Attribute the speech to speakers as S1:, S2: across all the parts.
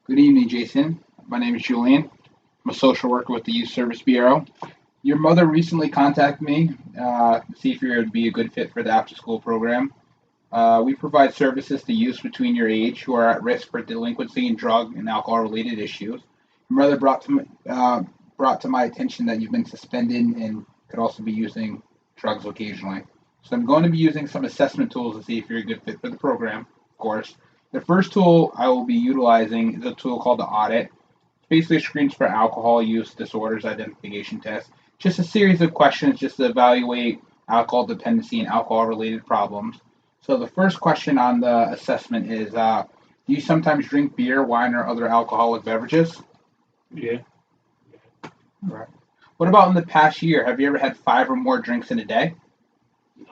S1: Good evening, Jason. My name is Julian. I'm a social worker with the Youth Service Bureau. Your mother recently contacted me to see if you would be a good fit for the after school program. We provide services to youths between your age who are at risk for delinquency and drug and alcohol related issues. Your mother brought to my attention that you've been suspended and could also be using drugs occasionally. So I'm going to be using some assessment tools to see if you're a good fit for the program, of course. The first tool I will be utilizing is a tool called the audit. It's basically screens for alcohol use disorders identification test. Just a series of questions just to evaluate alcohol dependency and alcohol related problems. So the first question on the assessment is, do you sometimes drink beer, wine, or other alcoholic beverages?
S2: Yeah.
S1: Right. What about in the past year? Have you ever had five or more drinks in a day?
S2: No,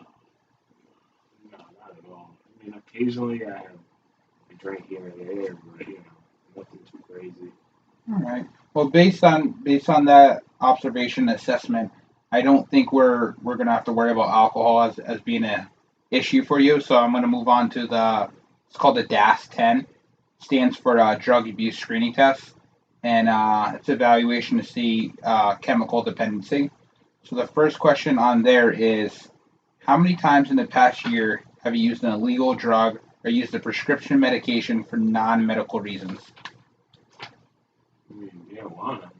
S2: no, not at all. I mean, occasionally I have a drink here and there, but nothing too crazy.
S1: All right. Well, based on that observation assessment, I don't think we're gonna have to worry about alcohol as being a issue for you. So I'm gonna move on to the it's called the DAS-10, stands for drug abuse screening test, and it's evaluation to see chemical dependency. So the first question on there is, how many times in the past year have you used an illegal drug or used a prescription medication for non-medical reasons?
S2: I mean, marijuana,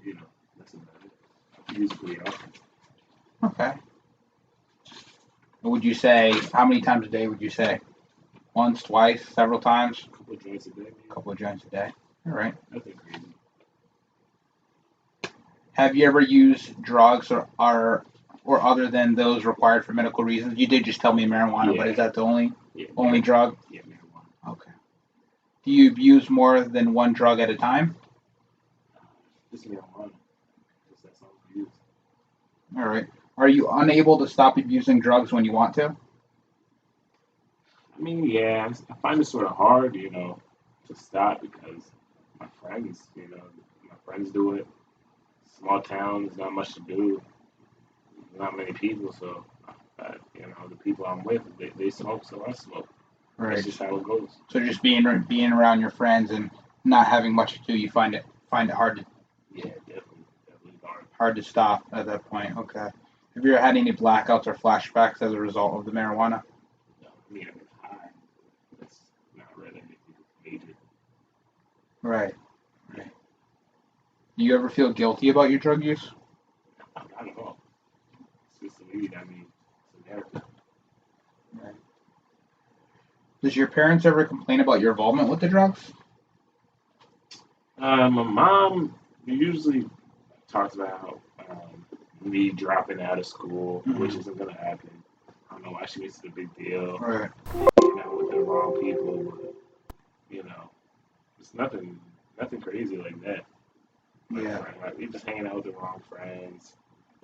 S2: that's about it. I use it pretty often.
S1: Okay. Would you say how many times a day would you say? Once, twice, several times?
S2: A couple of joints a day, maybe.
S1: A couple of joints a day. All right.
S2: Nothing crazy.
S1: Have you ever used drugs or other than those required for medical reasons? You did just tell me marijuana, but is
S2: Yeah,
S1: that the only
S2: yeah,
S1: only drug?
S2: yeah, marijuana.
S1: Okay. Do you use more than one drug at a time?
S2: Just marijuana. Just that's all I use.
S1: All right. Are you unable to stop abusing drugs when you want to?
S2: I mean, yeah, I find it sort of hard, to stop because my friends, my friends do it. Small town, there's not much to do, not many people, so the people I'm with, they smoke, so I smoke. That's
S1: Right.
S2: just how it goes.
S1: So just being around your friends and not having much to do, you find it
S2: Yeah, definitely, definitely hard.
S1: hard to stop at that point. Okay. Have you ever had any blackouts or flashbacks as a result of the marijuana?
S2: I mean, if it's high, that's not really anything major.
S1: Right. Right. Do you ever feel guilty about your drug use?
S2: Not at all. It's just a weed. I mean, it's America.
S1: Right. Does your parents ever complain about your involvement with the drugs?
S2: My mom usually talks about me dropping out of school, which
S1: Hmm.
S2: isn't gonna happen. I don't know why she makes it a big deal.
S1: Right.
S2: With the wrong people, but you know, it's nothing crazy like that.
S1: Yeah.
S2: Like we just hanging out with the wrong friends,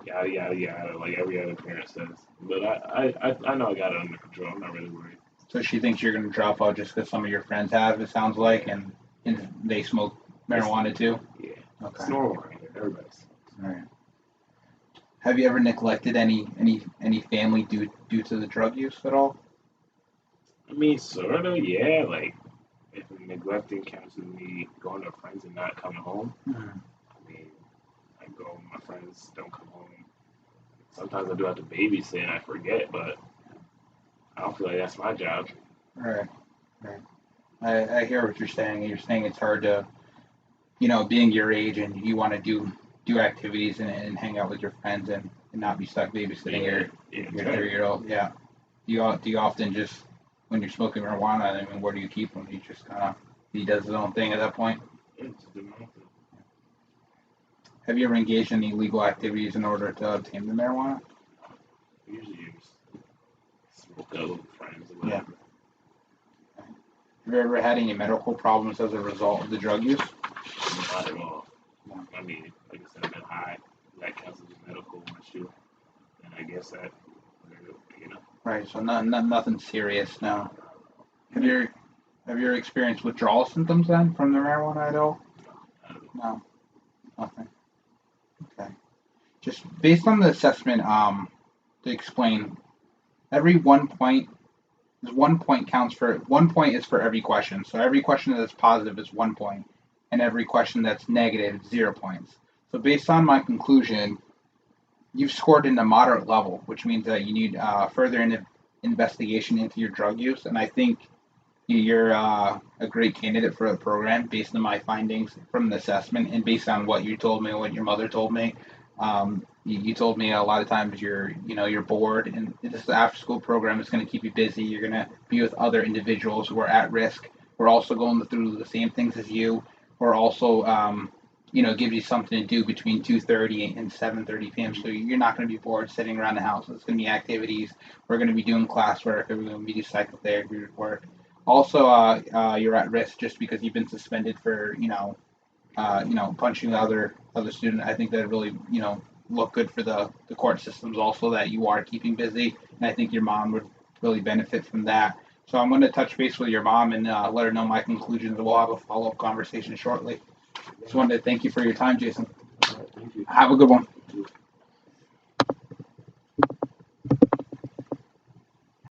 S2: yada yada yada, like every other parent says. But I know I got it under control. I'm not really worried.
S1: So she thinks you're going to drop out just because some of your friends have, it sounds like,
S2: Yeah,
S1: and they smoke
S2: it's
S1: marijuana too?
S2: yeah,
S1: Okay.
S2: it's normal around here. Everybody's.
S1: All right. Have you ever neglected any family due to the drug use at all?
S2: I mean, sort of, yeah. Like if neglecting counts as me going to friends and not coming home.
S1: Mhm.
S2: I mean, I go, my friends don't come home. Sometimes I do have to babysit and I forget, but I don't feel like that's my job.
S1: Right. Right. I hear what you're saying. You're saying it's hard to, being your age and you want to do activities and hang out with your friends and not be stuck babysitting
S2: Yeah,
S1: your
S2: yeah,
S1: your
S2: exactly.
S1: 3-year old. Yeah. Do you often just when you're smoking marijuana? I mean, where do you keep him? He just kind of he does his own thing at that point.
S2: Yeah, just do my own thing.
S1: Have you ever engaged in any illegal activities in order to obtain the marijuana?
S2: Usually you just smoke out with friends or
S1: Yeah.
S2: whatever.
S1: Have you ever had any medical problems as a result of the drug use?
S2: Not at all.
S1: No.
S2: I mean, like I said, I've been high. That counts as a medical issue. And I guess that, you know,
S1: Right. So nothing serious. No. Have you have you ever experienced withdrawal symptoms then from the marijuana at all?
S2: not at all.
S1: No. Nothing. Okay. Just based on the assessment, to explain, every 1 point is 1 point counts for 1 point is for every question. So every question that's positive is 1 point. and every question that's negative, 0 points. So based on my conclusion, you've scored in a moderate level, which means that you need further investigation into your drug use. And I think you're a great candidate for the program based on my findings from the assessment and based on what you told me and what your mother told me. You told me a lot of times you're bored, and this after school program is going to keep you busy. You're going to be with other individuals who are at risk. We're also going through the same things as you. We're also give you something to do between 2:30 and 7:30 p.m. So you're not going to be bored sitting around the house. It's going to be activities. We're going to be doing classwork. We're going to be doing psychotherapy work. Also, you're at risk just because you've been suspended for punching the other student. I think that really look good for the court systems. Also, that you are keeping busy, and I think your mom would really benefit from that. So I'm going to touch base with your mom and let her know my conclusions, and we'll have a follow up conversation shortly. Just wanted to thank you for your time, Jason.
S2: All right, thank you.
S1: Have a good one.